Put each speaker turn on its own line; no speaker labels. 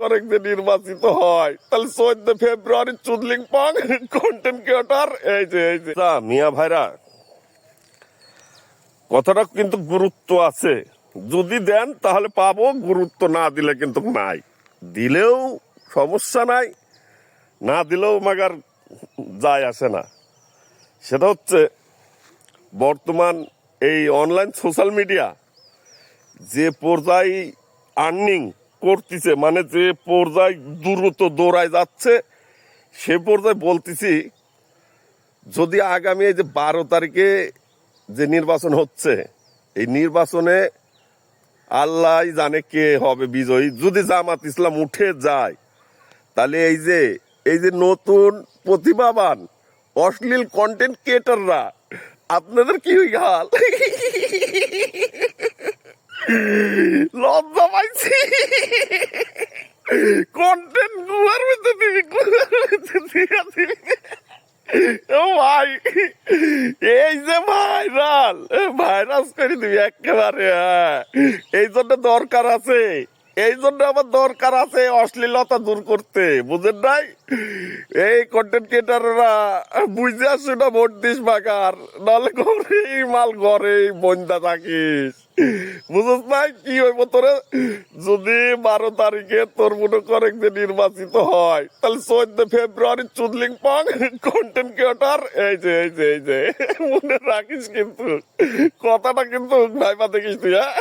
যে নির্বাচিত হয় তাহলে 14 ফেব্রুয়ারি চুদলিং পং কন্টেন্ট ক্রিয়েটর এই যে মিয়া ভাইরা, কথাটা কিন্তু গুরুত্ব আছে। যদি দেন তাহলে পাবো, গুরুত্ব না দিলে কিন্তু নাই। দিলেও সমস্যা নাই, না দিলেও মাগার যায় আসে না। সেটা হচ্ছে বর্তমান এই অনলাইন সোশ্যাল মিডিয়া যে পর্যায়ে আর্নিং করতেছে, মানে যে পর্যায়ে দ্রুত দৌড়ায় যাচ্ছে, সে পর্যায়ে বলতেছি যদি আগামী এই যে 12 তারিখে যে নির্বাচন হচ্ছে, এই নির্বাচনে আল্লাহ জানে কে হবে বিজয়ী। যদি জামাত ইসলাম উঠে যায় তাহলে এই যে নতুন প্রতিভাবান অশ্লীল কন্টেন্ট ক্রিয়েটররা, আপনাদের কি হাল? লজ্জা পাইছি। কন্টেন্ট গুয়ার মধ্যে দিবি, ও ভাই, এই যে ভাইরাস করে দিবি একেবারে। হ্যাঁ, এই জন্য দরকার আছে, এই জন্য আমার দরকার আছে অশ্লীলতা দূর করতে, বুঝেন নাই? এই কন্টেন্ট ক্রিয়েটাররা বুঝে আসছে না, ভোট দিস বাগার, নাহলে ঘরে মাল ঘরে বন্ধা থাকিস, বুঝস নাই কি হইব তোরে? যদি 12 তারিখে তোর মনে করে যে নির্বাচিত হয় তাহলে 14 ফেব্রুয়ারি চুদলিং পং কন্টেন্ট ক্রিয়েটর এই যে মনে রাখিস কিন্তু, কথাটা কিন্তু ভাইবা দেখিস তুই। হ্যাঁ।